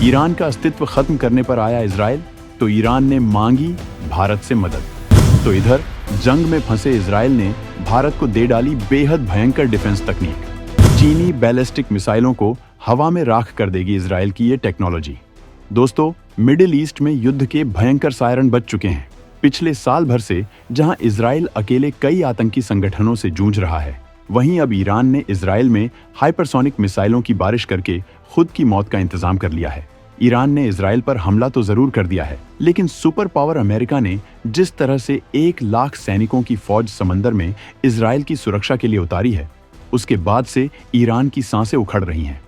Iran का अस्तित्व खत्म करने पर आया इजराइल, तो ईरान ने मांगी भारत से मदद। तो इधर जंग में फंसे इजराइल ने भारत को दे डाली बेहद भयंकर डिफेंस तकनीक। चीनी बैलिस्टिक मिसाइलों को हवा में राख कर देगी इजराइल की ये टेक्नोलॉजी। दोस्तों, मिडिल ईस्ट में युद्ध के भयंकर सायरन बज चुके हैं। पिछले साल भर से जहां इजराइल अकेले कई आतंकी संगठनों से जूझ रहा है, वहीं अब ईरान ने इजराइल में हाइपरसोनिक मिसाइलों की बारिश करके खुद की मौत का इंतजाम कर लिया है। ईरान ने इजराइल पर हमला तो जरूर कर दिया है, लेकिन सुपर पावर अमेरिका ने जिस तरह से 1 लाख सैनिकों की फौज समंदर में इजराइल की सुरक्षा के लिए उतारी है, उसके बाद से ईरान की सांसें उखड़ रही हैं।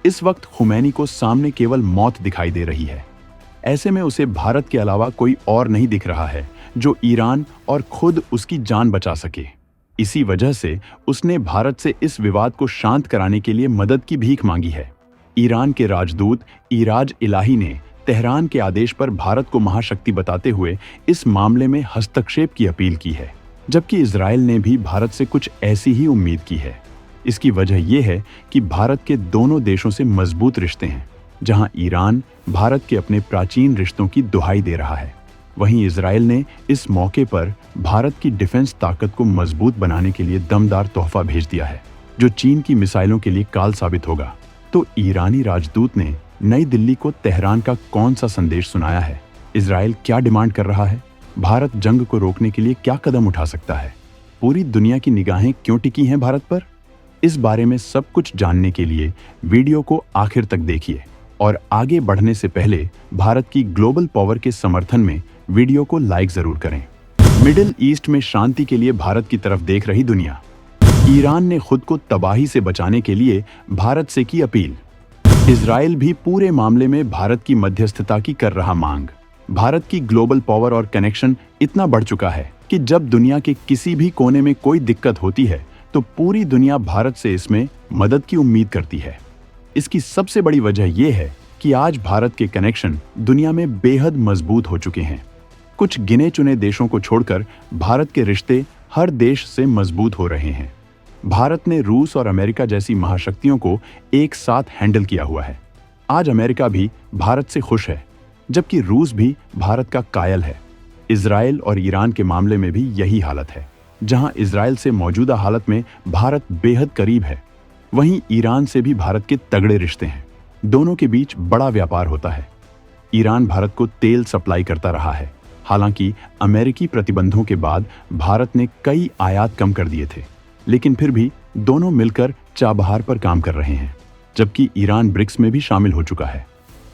इस वक्त खुमैनी को सामने केवल मौत दिखाई दे रही है। ऐसे में उसे भारत के अलावा कोई और नहीं दिख रहा है जो ईरान और खुद उसकी जान बचा सके। इसी वजह से उसने भारत से इस विवाद को शांत कराने के लिए मदद की भीख मांगी है। ईरान के राजदूत इराज इलाही ने तेहरान के आदेश पर भारत को महाशक्ति बताते हुए इस मामले में हस्तक्षेप की अपील की है, जबकि इजराइल ने भी भारत से कुछ ऐसी ही उम्मीद की है। इसकी वजह यह है कि भारत के दोनों देशों से मजबूत रिश्ते हैं। जहां ईरान भारत के अपने प्राचीन रिश्तों की दुहाई दे रहा है, वहीं इजराइल ने इस मौके पर भारत की डिफेंस ताकत को मजबूत बनाने के लिए दमदार तोहफा भेज दिया है, जो चीन की मिसाइलों के लिए काल साबित होगा। तो ईरानी राजदूत ने नई दिल्ली को तेहरान का कौन सा संदेश सुनाया है? इजराइल क्या डिमांड कर रहा है? भारत जंग को रोकने के लिए क्या कदम उठा सकता है? पूरी दुनिया की निगाहें क्यों टिकी हैं भारत पर? इस बारे में सब कुछ जानने के लिए वीडियो को आखिर तक देखिए और आगे बढ़ने से पहले भारत की ग्लोबल पावर के समर्थन में वीडियो को लाइक जरूर करें। मिडिल ईस्ट में शांति के लिए भारत की तरफ देख रही दुनिया। ईरान ने खुद को तबाही से बचाने के लिए भारत से की अपील। इजराइल भी पूरे मामले में भारत की मध्यस्थता की कर रहा मांग। भारत की ग्लोबल पावर और कनेक्शन इतना बढ़ चुका है कि जब दुनिया के किसी भी कोने में कोई दिक्कत होती है तो पूरी दुनिया भारत से इसमें मदद की उम्मीद करती है। इसकी सबसे बड़ी वजह यह है कि आज भारत के कनेक्शन दुनिया में बेहद मजबूत हो चुके हैं। कुछ गिने चुने देशों को छोड़कर भारत के रिश्ते हर देश से मजबूत हो रहे हैं। भारत ने रूस और अमेरिका जैसी महाशक्तियों को एक साथ हैंडल किया हुआ है। आज अमेरिका भी भारत से खुश है, जबकि रूस भी भारत का कायल है। इजराइल और ईरान के मामले में भी यही हालत है। जहां इजराइल से मौजूदा हालत में भारत बेहद करीब है, वहीं ईरान से भी भारत के तगड़े रिश्ते हैं। दोनों के बीच बड़ा व्यापार होता है। ईरान भारत को तेल सप्लाई करता रहा है। हालांकि अमेरिकी प्रतिबंधों के बाद भारत ने कई आयात कम कर दिए थे, लेकिन फिर भी दोनों मिलकर चाबहार पर काम कर रहे हैं। जबकि ईरान ब्रिक्स में भी शामिल हो चुका है।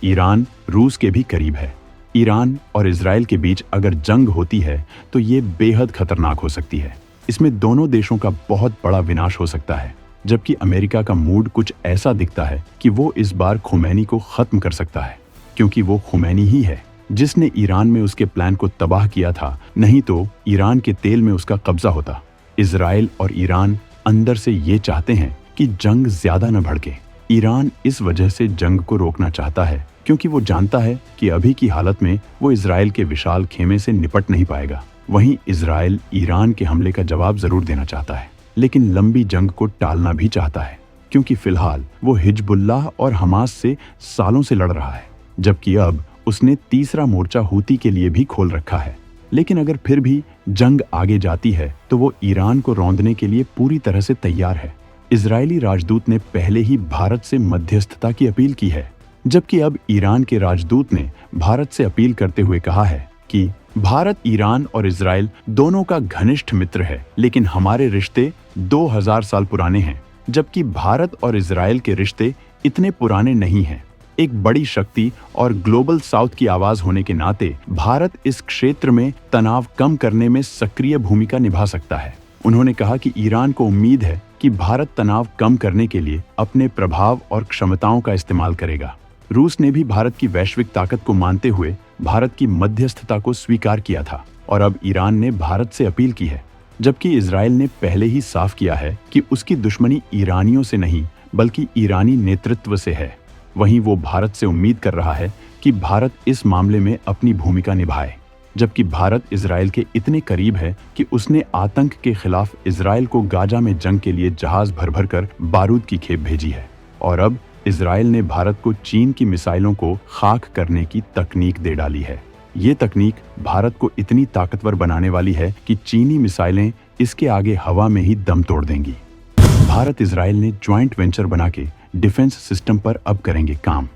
ईरान रूस के भी करीब है। ईरान और इजराइल के बीच अगर जंग होती है तो ये बेहद खतरनाक हो सकती है। इसमें दोनों देशों का बहुत बड़ा विनाश हो सकता है। जबकि अमेरिका का मूड कुछ ऐसा दिखता है कि वो इस बार खुमैनी को खत्म कर सकता है, क्योंकि वो खुमैनी ही है जिसने ईरान में उसके प्लान को तबाह किया था। नहीं तो ईरान के तेल में उसका कब्जा होता। इजराइल और ईरान अंदर से ये चाहते हैं कि जंग ज्यादा न भड़के। ईरान इस वजह से जंग को रोकना चाहता है, क्योंकि वो जानता है कि अभी की हालत में वो इजराइल के विशाल खेमे से निपट नहीं पाएगा। वहीं इजराइल ईरान के हमले का जवाब जरूर देना चाहता है, लेकिन लंबी जंग को टालना भी चाहता है, क्योंकि फिलहाल वो हिजबुल्लाह और हमास से सालों से लड़ रहा है। जबकि अब उसने तीसरा मोर्चा हूती के लिए भी खोल रखा है। लेकिन अगर फिर भी जंग आगे जाती है तो वो ईरान को रौंदने के लिए पूरी तरह से तैयार है। इजरायली राजदूत ने पहले ही भारत से मध्यस्थता की अपील की है, जबकि अब ईरान के राजदूत ने भारत से अपील करते हुए कहा है कि भारत, ईरान और इजराइल दोनों का घनिष्ठ मित्र है, लेकिन हमारे रिश्ते 2000 साल पुराने हैं, जबकि भारत और इजराइल के रिश्ते इतने पुराने नहीं हैं। एक बड़ी शक्ति और ग्लोबल साउथ की आवाज होने के नाते भारत इस क्षेत्र में तनाव कम करने में सक्रिय भूमिका निभा सकता है। उन्होंने कहा कि ईरान को उम्मीद है कि भारत तनाव कम करने के लिए अपने प्रभाव और क्षमताओं का इस्तेमाल करेगा। रूस ने भी भारत की वैश्विक ताकत को मानते हुए भारत की मध्यस्थता को स्वीकार किया था और अब ईरान ने भारत से अपील की है। जबकि इजराइल ने पहले ही साफ किया है कि उसकी दुश्मनी ईरानियों से नहीं बल्कि ईरानी नेतृत्व से है। वहीं वो भारत से उम्मीद कर रहा है कि भारत इस मामले में अपनी भूमिका निभाए। जबकि भारत इजराइल के इतने करीब है कि उसने आतंक के खिलाफ इजराइल को गाजा में जंग के लिए जहाज भर भर कर बारूद की खेप भेजी है और अब इजराइल ने भारत को चीन की मिसाइलों को खाक करने की तकनीक दे डाली है। ये तकनीक भारत को इतनी ताकतवर बनाने वाली है कि चीनी मिसाइलें इसके आगे हवा में ही दम तोड़ देंगी। भारत इजराइल ने ज्वाइंट वेंचर बना के डिफेंस सिस्टम पर अब करेंगे काम।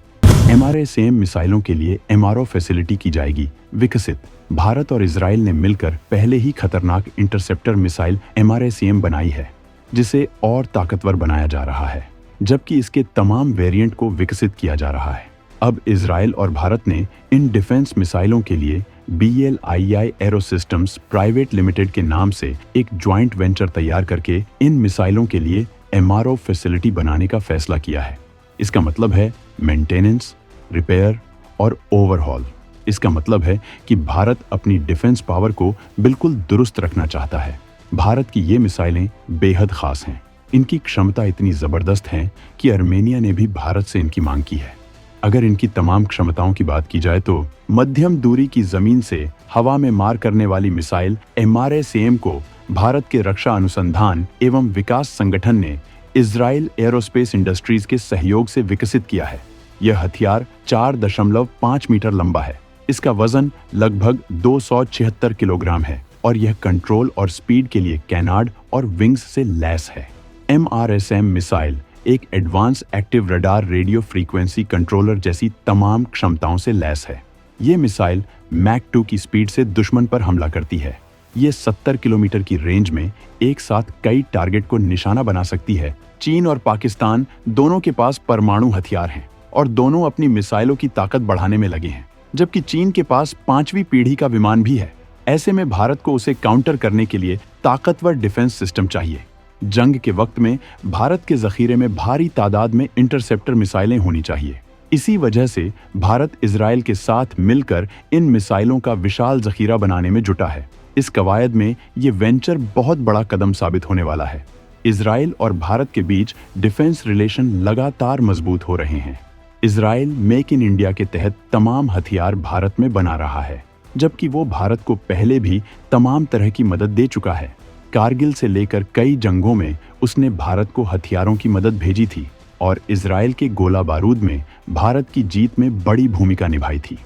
MRSAM मिसाइलों के लिए MRO फैसिलिटी की जाएगी विकसित। भारत और इजराइल ने मिलकर पहले ही खतरनाक इंटरसेप्टर मिसाइल MRSAM बनाई है, जिसे और ताकतवर बनाया जा रहा है, जबकि इसके तमाम वेरिएंट को विकसित किया जा रहा है। अब इजराइल और भारत ने इन डिफेंस मिसाइलों के लिए BLII arrow systems private limited के नाम से एक ज्वाइंट वेंचर तैयार करके इन मिसाइलों के लिए MRO फैसिलिटी बनाने का फैसला किया है। इसका मतलब है मेंटेनेंस, रिपेयर और ओवरहॉल। इसका मतलब है कि भारत अपनी डिफेंस पावर को बिल्कुल दुरुस्त रखना चाहता है। भारत की ये मिसाइलें बेहद खास हैं। इनकी क्षमता इतनी जबरदस्त है कि आर्मेनिया ने भी भारत से इनकी मांग की है। अगर इनकी तमाम क्षमताओं की बात की जाए तो मध्यम दूरी की जमीन से हवा में मार करने वाली मिसाइल MRSAM को भारत के रक्षा अनुसंधान एवं विकास संगठन ने इजराइल एरोस्पेस इंडस्ट्रीज के सहयोग से विकसित किया है। यह हथियार 4.5 मीटर लंबा है। इसका वजन लगभग 276 किलोग्राम है और यह कंट्रोल और स्पीड के लिए कैनार्ड और विंग्स से लैस है। MRSAM मिसाइल एक advance active radar radio frequency controller जैसी तमाम क्षमताओं से लैस है। ये मिसाइल मैक 2 की स्पीड से दुश्मन पर हमला करती है। ये 70 किलोमीटर की रेंज में एक साथ कई टारगेट को निशाना बना सकती है। चीन और पाकिस्तान दोनों के पास परमाणु हथियार हैं और दोनों अपनी मिसाइलों की ताकत बढ़ाने में लगे हैं, जबकि चीन के पास 5वीं पीढ़ी का विमान भी है। ऐसे में भारत को उसे काउंटर करने के लिए ताकतवर डिफेंस सिस्टम चाहिए। जंग के वक्त में भारत के जखीरे में भारी तादाद में इंटरसेप्टर मिसाइलें होनी चाहिए। इसी वजह से भारत इजराइल के साथ मिलकर इन मिसाइलों का विशाल जखीरा बनाने में जुटा है। इस कवायद में ये वेंचर बहुत बड़ा कदम साबित होने वाला है। इजराइल और भारत के बीच डिफेंस रिलेशन लगातार मजबूत हो रहे हैं। इजराइल मेक इन इंडिया के तहत तमाम हथियार भारत में बना रहा है, जबकि वो भारत को पहले भी तमाम तरह की मदद दे चुका है। कारगिल से लेकर कई जंगों में उसने भारत को हथियारों की मदद भेजी थी और इजराइल के गोला बारूद में भारत की जीत में बड़ी भूमिका निभाई थी।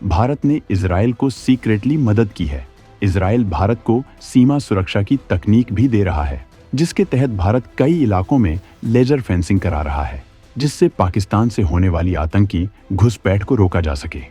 भारत ने इजराइल को सीक्रेटली मदद की है। इजराइल भारत को सीमा सुरक्षा की तकनीक भी दे रहा है, जिसके तहत भारत कई इलाकों में लेजर फेंसिंग करा रहा है, जिससे पाकिस्तान से होने वाली आतंकी घुसपैठ को रोका जा सके।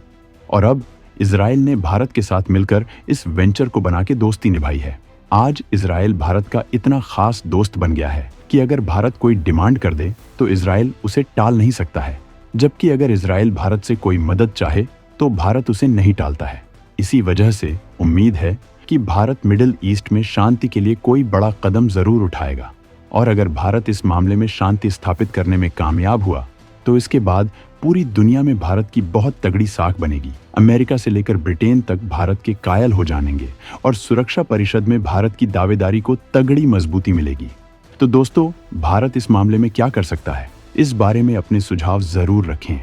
और अब इजराइल ने भारत के साथ मिलकर इस वेंचर को बना के दोस्ती निभाई है। आज इजराइल भारत का इतना खास दोस्त बन गया है कि अगर भारत कोई डिमांड कर दे तो इजराइल उसे टाल नहीं सकता है, जबकि अगर इजराइल भारत से कोई मदद चाहे तो भारत उसे नहीं टालता है। इसी वजह से उम्मीद है कि भारत मिडिल ईस्ट में शांति के लिए कोई बड़ा कदम जरूर उठाएगा, और अगर भारत इस मामले में शांति स्थापित करने में कामयाब हुआ तो इसके बाद पूरी दुनिया में भारत की बहुत तगड़ी साख बनेगी। अमेरिका से लेकर ब्रिटेन तक भारत के कायल हो जानेंगे और सुरक्षा परिषद में भारत की दावेदारी को तगड़ी मजबूती मिलेगी। तो दोस्तों, भारत इस मामले में क्या कर सकता है, इस बारे में अपने सुझाव जरूर रखें।